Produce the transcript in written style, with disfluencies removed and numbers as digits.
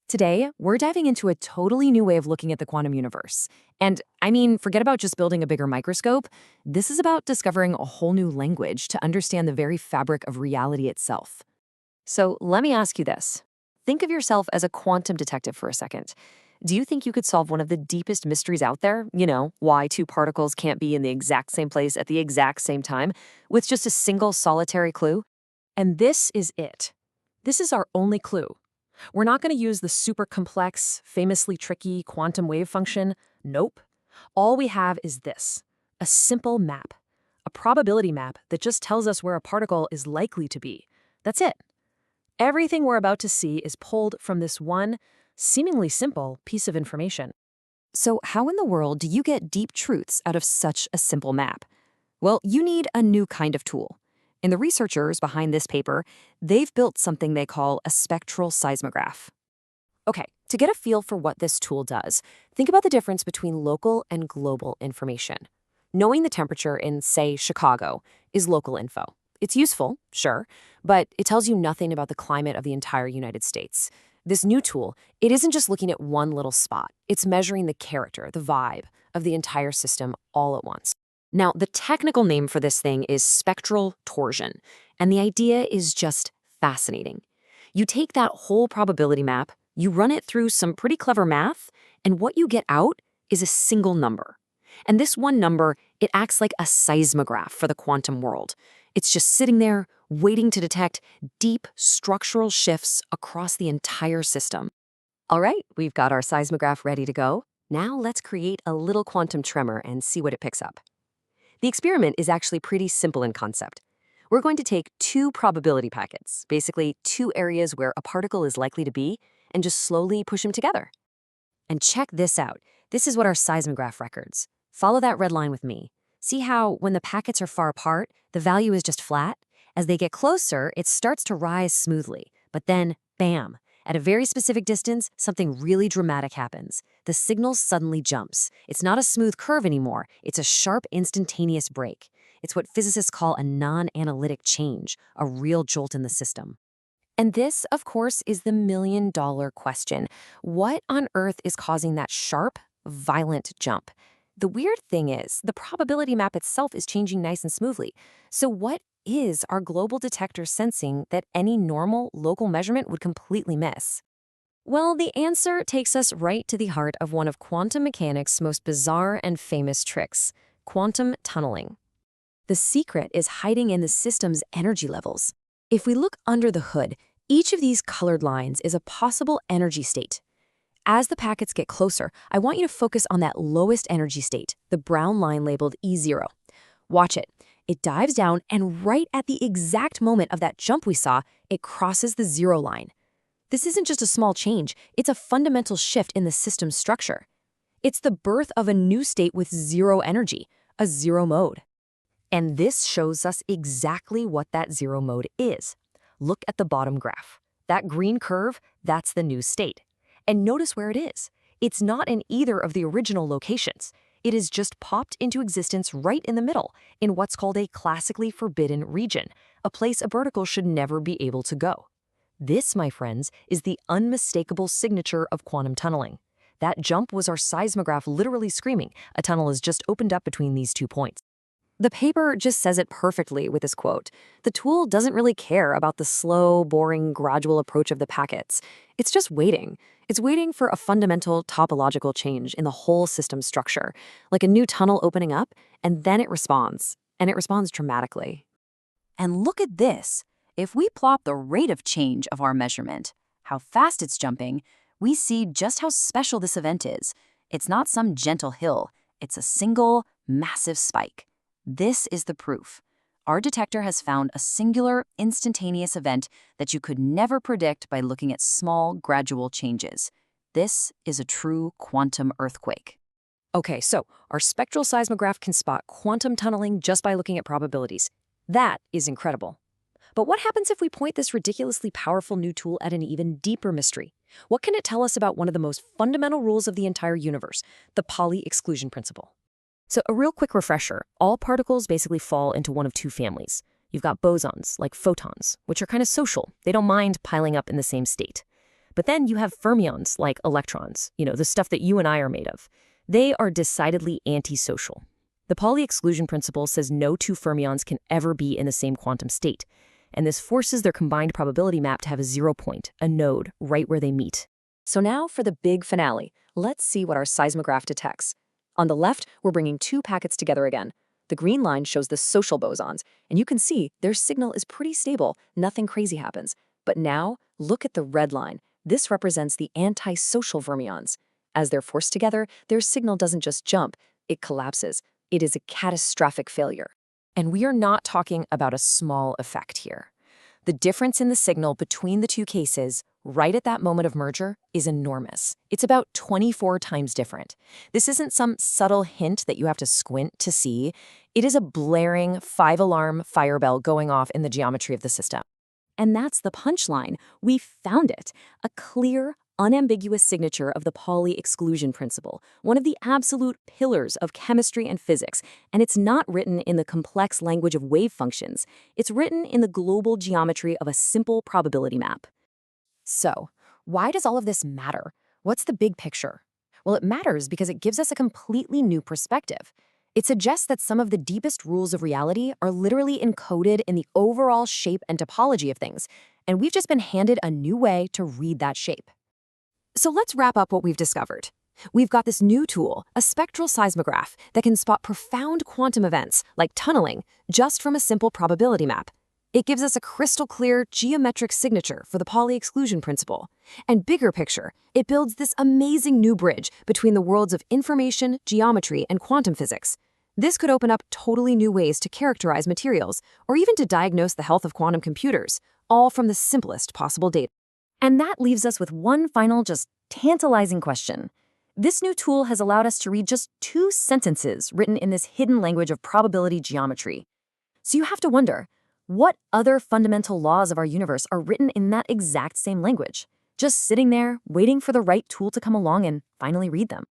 Today, we're diving into a totally new way of looking at the quantum universe. And I mean, forget about just building a bigger microscope. This is about discovering a whole new language to understand the very fabric of reality itself. So let me ask you this. Think of yourself as a quantum detective for a second. Do you think you could solve one of the deepest mysteries out there? Why two particles can't be in the exact same place at the exact same time with just a single solitary clue? And this is it. This is our only clue. We're not going to use the super complex, famously tricky quantum wave function. Nope. All we have is this, a simple map, a probability map that just tells us where a particle is likely to be. That's it. Everything we're about to see is pulled from this one, seemingly simple piece of information. So how in the world do you get deep truths out of such a simple map? Well, you need a new kind of tool. And the researchers behind this paper, they've built something they call a spectral seismograph. Okay, to get a feel for what this tool does, think about the difference between local and global information. Knowing the temperature in, say, Chicago is local info. It's useful, sure, but it tells you nothing about the climate of the entire United States. This new tool, it isn't just looking at one little spot. It's measuring the character, the vibe of the entire system all at once. Now, the technical name for this thing is spectral torsion, and the idea is just fascinating. You take that whole probability map, you run it through some pretty clever math, and what you get out is a single number. And this one number, it acts like a seismograph for the quantum world. It's just sitting there, waiting to detect deep structural shifts across the entire system. All right, we've got our seismograph ready to go. Now let's create a little quantum tremor and see what it picks up. The experiment is actually pretty simple in concept. We're going to take two probability packets, basically two areas where a particle is likely to be, and just slowly push them together. And check this out. This is what our seismograph records. Follow that red line with me. See how when the packets are far apart, the value is just flat? As they get closer, it starts to rise smoothly. But then, bam! At a very specific distance, something really dramatic happens. The signal suddenly jumps. It's not a smooth curve anymore. It's a sharp, instantaneous break. It's what physicists call a non-analytic change, a real jolt in the system. And this, of course, is the million-dollar question. What on earth is causing that sharp, violent jump? The weird thing is, the probability map itself is changing nice and smoothly. So what is our global detector sensing that any normal local measurement would completely miss? Well, the answer takes us right to the heart of one of quantum mechanics' most bizarre and famous tricks, quantum tunneling. The secret is hiding in the system's energy levels. If we look under the hood, each of these colored lines is a possible energy state. As the packets get closer, I want you to focus on that lowest energy state, the brown line labeled E0. Watch it. It dives down, and right at the exact moment of that jump we saw, it crosses the zero line. This isn't just a small change, it's a fundamental shift in the system's structure. It's the birth of a new state with zero energy, a zero mode. And this shows us exactly what that zero mode is. Look at the bottom graph. That green curve, that's the new state. And notice where it is. It's not in either of the original locations. It is just popped into existence right in the middle, in what's called a classically forbidden region, a place a particle should never be able to go. This, my friends, is the unmistakable signature of quantum tunneling. That jump was our seismograph literally screaming, a tunnel has just opened up between these 2 points. The paper just says it perfectly with this quote. The tool doesn't really care about the slow, boring, gradual approach of the packets. It's just waiting. It's waiting for a fundamental topological change in the whole system structure, like a new tunnel opening up, and then it responds. And it responds dramatically. And look at this. If we plot the rate of change of our measurement, how fast it's jumping, we see just how special this event is. It's not some gentle hill. It's a single, massive spike. This is the proof. Our detector has found a singular, instantaneous event that you could never predict by looking at small, gradual changes. This is a true quantum earthquake. Okay, so our spectral seismograph can spot quantum tunneling just by looking at probabilities. That is incredible. But what happens if we point this ridiculously powerful new tool at an even deeper mystery? What can it tell us about one of the most fundamental rules of the entire universe, the Pauli exclusion principle? So a real quick refresher, all particles basically fall into one of two families. You've got bosons, like photons, which are kind of social. They don't mind piling up in the same state. But then you have fermions, like electrons, the stuff that you and I are made of. They are decidedly antisocial. The Pauli exclusion principle says no two fermions can ever be in the same quantum state, and this forces their combined probability map to have a 0 point, a node, right where they meet. So now for the big finale, let's see what our seismograph detects. On the left, we're bringing two packets together again. The green line shows the social bosons, and you can see their signal is pretty stable, nothing crazy happens. But now, look at the red line. This represents the antisocial fermions. As they're forced together, their signal doesn't just jump, it collapses. It is a catastrophic failure. And we are not talking about a small effect here. The difference in the signal between the two cases, right at that moment of merger, is enormous. It's about 24 times different. This isn't some subtle hint that you have to squint to see. It is a blaring 5-alarm fire bell going off in the geometry of the system. And that's the punchline. We found it. A clear, unambiguous signature of the Pauli exclusion principle, one of the absolute pillars of chemistry and physics. And it's not written in the complex language of wave functions. It's written in the global geometry of a simple probability map. So, why does all of this matter? What's the big picture? Well, it matters because it gives us a completely new perspective. It suggests that some of the deepest rules of reality are literally encoded in the overall shape and topology of things, and we've just been handed a new way to read that shape. So let's wrap up what we've discovered. We've got this new tool, a spectral seismograph, that can spot profound quantum events, like tunneling, just from a simple probability map. It gives us a crystal-clear geometric signature for the Pauli exclusion principle. And bigger picture, it builds this amazing new bridge between the worlds of information, geometry, and quantum physics. This could open up totally new ways to characterize materials, or even to diagnose the health of quantum computers, all from the simplest possible data. And that leaves us with one final, just tantalizing question. This new tool has allowed us to read just 2 sentences written in this hidden language of probability geometry. So you have to wonder, what other fundamental laws of our universe are written in that exact same language? Just sitting there, waiting for the right tool to come along and finally read them.